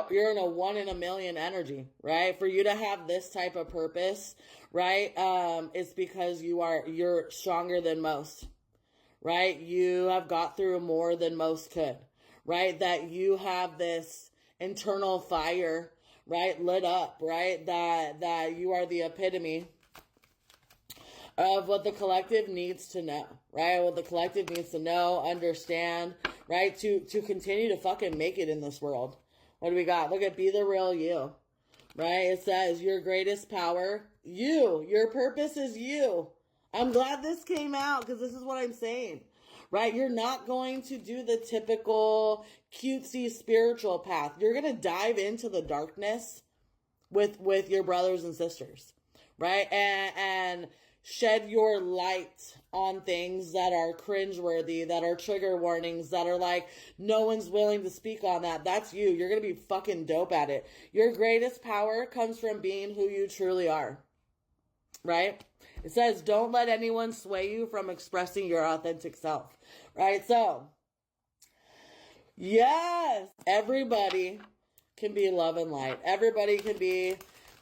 You're in a 1 in a million energy, right? For you to have this type of purpose, right? It's because you're stronger than most, right? You have got through more than most could, right? That you have this internal fire, right? Lit up, right? That you are the epitome of what the collective needs to know, right? What the collective needs to know, understand, right? To continue to fucking make it in this world. What do we got? Look at be the real you, right? It says your greatest power, you. Your purpose is you. I'm glad this came out because this is what I'm saying, right? You're not going to do the typical cutesy spiritual path. You're going to dive into the darkness with your brothers and sisters, right? And shed your light on things that are cringeworthy, that are trigger warnings, that are like, no one's willing to speak on that. That's you. You're going to be fucking dope at it. Your greatest power comes from being who you truly are, right? It says, don't let anyone sway you from expressing your authentic self, right? So, yes, everybody can be love and light. Everybody can be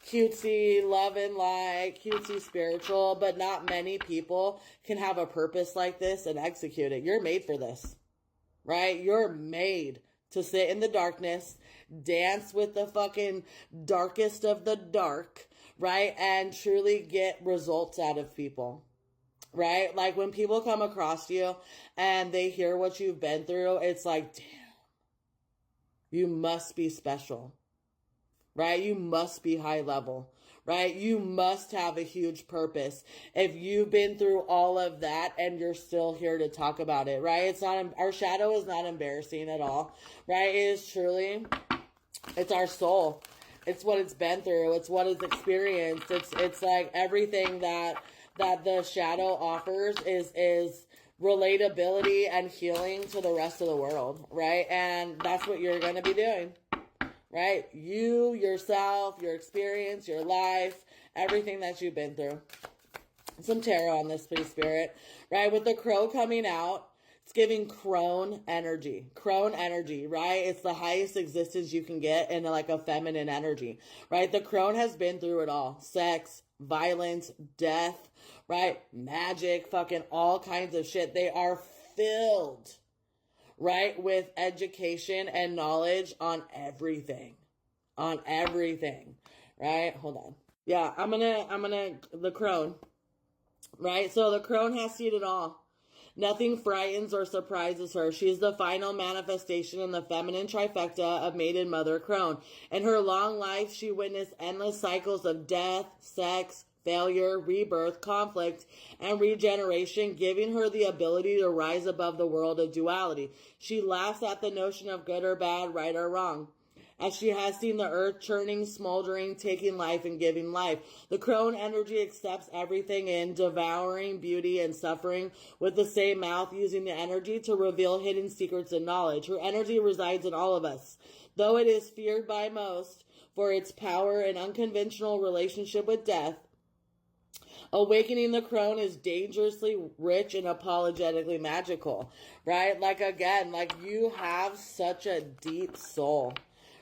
cutesy, love and light, cutesy spiritual, but not many people can have a purpose like this and execute it. You're made for this, right? You're made to sit in the darkness, dance with the fucking darkest of the dark, right? And truly get results out of people, right? Like when people come across you and they hear what you've been through, it's like, damn, you must be special, right? You must be high level, right? You must have a huge purpose. If you've been through all of that and you're still here to talk about it, right? It's not, our shadow is not embarrassing at all, right? It is truly, it's our soul. It's what it's been through. It's what it's experienced. It's like everything that the shadow offers is relatability and healing to the rest of the world, right? And that's what you're going to be doing, right? You, yourself, your experience, your life, everything that you've been through. Some tarot on this, please, Spirit, right? With the crow coming out, it's giving crone energy, right? It's the highest existence you can get in like a feminine energy, right? The crone has been through it all. Sex, violence, death, right? Magic, fucking all kinds of shit. They are filled, right, with education and knowledge on everything, right? Hold on. Yeah, the crone, right? So the crone has seen it all. Nothing frightens or surprises her. She's the final manifestation in the feminine trifecta of maiden, mother, crone. In her long life, she witnessed endless cycles of death, sex, failure, rebirth, conflict, and regeneration, giving her the ability to rise above the world of duality. She laughs at the notion of good or bad, right or wrong, as she has seen the earth churning, smoldering, taking life and giving life. The crone energy accepts everything in, devouring beauty and suffering with the same mouth, using the energy to reveal hidden secrets and knowledge. Her energy resides in all of us, though it is feared by most for its power and unconventional relationship with death. Awakening the crone is dangerously rich and apologetically magical, right? Like, again, like you have such a deep soul,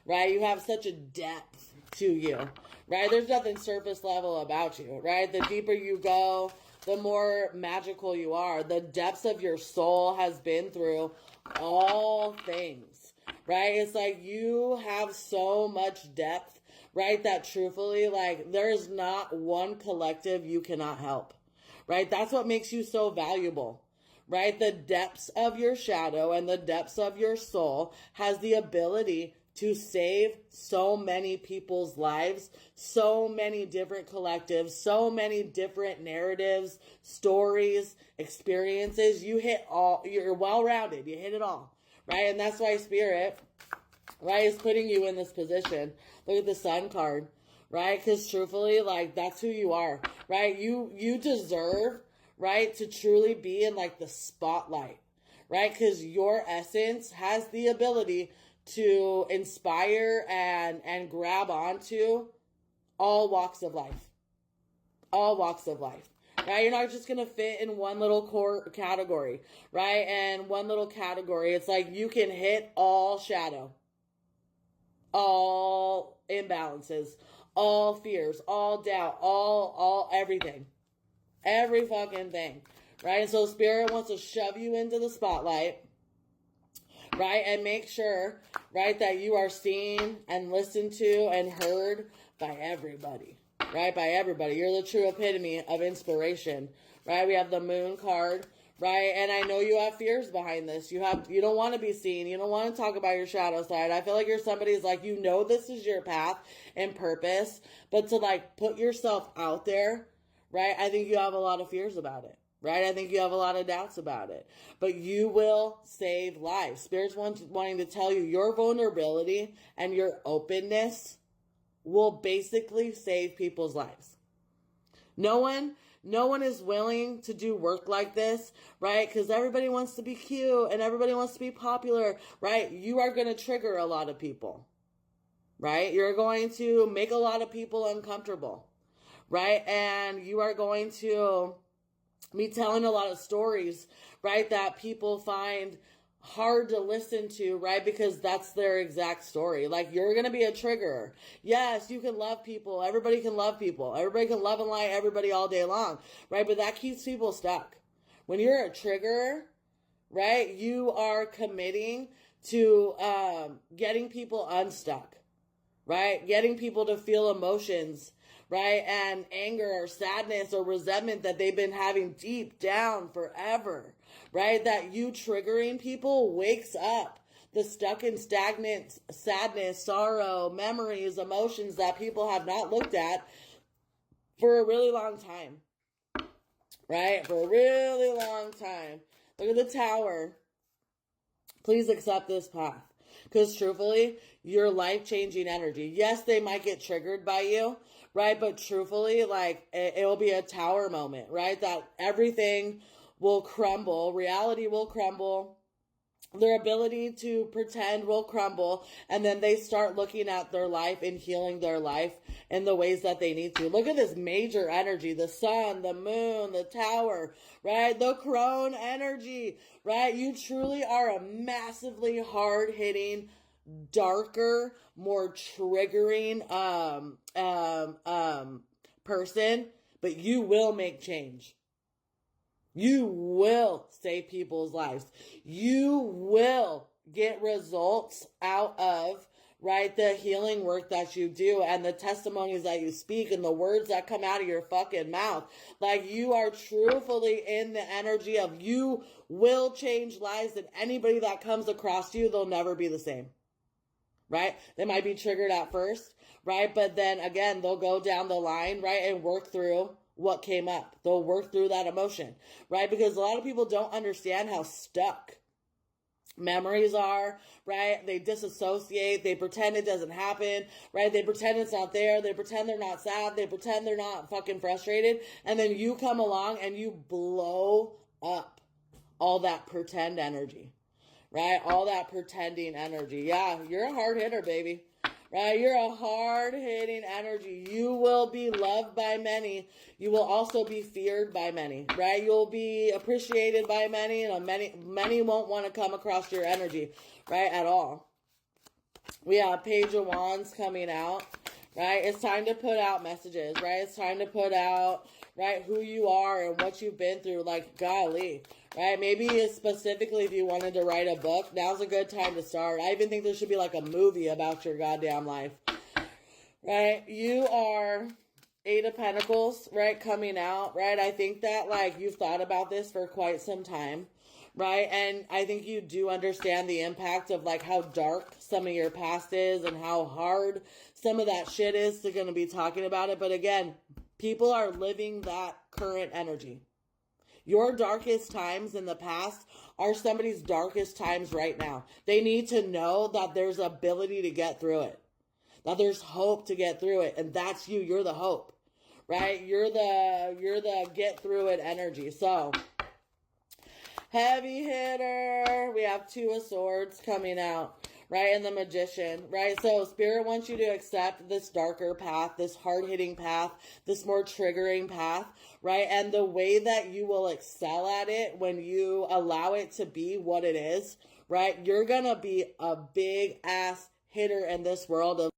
right? You have such a depth to you, right? There's nothing surface level about you, right? The deeper you go, the more magical you are. The depths of your soul has been through all things, right? It's like you have so much depth, right? That truthfully, like there's not one collective you cannot help, right? That's what makes you so valuable, right? The depths of your shadow and the depths of your soul has the ability to save so many people's lives, so many different collectives, so many different narratives, stories, experiences. You hit all, you're well-rounded, you hit it all, right? And that's why Spirit, right, is putting you in this position. Look at the Sun card, right? Because truthfully, like, that's who you are, right? You deserve, right, to truly be in, like, the spotlight, right? Because your essence has the ability to inspire and grab onto all walks of life. All walks of life, right? You're not just going to fit in one little core category, right? And one little category, it's like you can hit all shadow. all imbalances, all fears, all doubt, all everything. Every fucking thing. Right? And so Spirit wants to shove you into the spotlight, right? And make sure, right, that you are seen and listened to and heard by everybody, right? By everybody. You're the true epitome of inspiration, right? We have the Moon card, right? And I know you have fears behind this. You don't want to be seen. You don't want to talk about your shadow side. I feel like you're somebody's like, you know, this is your path and purpose, but to like put yourself out there, right? I think you have a lot of fears about it. Right? I think you have a lot of doubts about it. But you will save lives. Spirit's wanting to tell you your vulnerability and your openness will basically save people's lives. No one is willing to do work like this, right? Because everybody wants to be cute and everybody wants to be popular, right? You are going to trigger a lot of people, right? You're going to make a lot of people uncomfortable, right? And you are going to me telling a lot of stories, right, that people find hard to listen to, right, because that's their exact story. Like, you're going to be a triggerer. Yes, you can love people. Everybody can love people. Everybody can love and like everybody all day long, right, but that keeps people stuck. When you're a triggerer, right, you are committing to getting people unstuck, right, getting people to feel emotions, right? And anger or sadness or resentment that they've been having deep down forever, right? That you triggering people wakes up the stuck and stagnant sadness, sorrow, memories, emotions that people have not looked at for a really long time, right? For a really long time. Look at the Tower. Please accept this path. Because truthfully, your life-changing energy. Yes, they might get triggered by you, right? But truthfully, like, it will be a Tower moment, right? That everything will crumble. Reality will crumble. Their ability to pretend will crumble. And then they start looking at their life and healing their life in the ways that they need to. Look at this major energy. The sun, the moon, the Tower, right? The crone energy, right? You truly are a massively hard-hitting, darker, more triggering person, but you will make change. You will save people's lives. You will get results out of, right, the healing work that you do and the testimonies that you speak and the words that come out of your fucking mouth. Like, you are truthfully in the energy of you will change lives, and anybody that comes across you, they'll never be the same. Right? They might be triggered at first, right? But then again, they'll go down the line, right, and work through what came up. They'll work through that emotion, right? Because a lot of people don't understand how stuck memories are, right? They disassociate. They pretend it doesn't happen, right? They pretend it's not there. They pretend they're not sad. They pretend they're not fucking frustrated. And then you come along and you blow up all that pretend energy, right? All that pretending energy. Yeah, you're a hard hitter, baby. Right? You're a hard-hitting energy. You will be loved by many. You will also be feared by many, right? You'll be appreciated by many, and many won't want to come across your energy, right, at all. We have Page of Wands coming out, right? It's time to put out messages, right? It's time to put out, right, who you are and what you've been through. Like, golly, right? Maybe specifically if you wanted to write a book, now's a good time to start. I even think there should be like a movie about your goddamn life, right? You are Eight of Pentacles, right, coming out, right? I think that, like, you've thought about this for quite some time, right? And I think you do understand the impact of, like, how dark some of your past is and how hard some of that shit is to going to be talking about it. But again, people are living that current energy. Your darkest times in the past are somebody's darkest times right now. They need to know that there's ability to get through it, that there's hope to get through it, and that's you. You're the hope, right? You're the get through it energy. So, heavy hitter. We have Two of Swords coming out, right? And the Magician, right? So Spirit wants you to accept this darker path, this hard-hitting path, this more triggering path, right? And the way that you will excel at it when you allow it to be what it is, right? You're gonna be a big ass hitter in this world of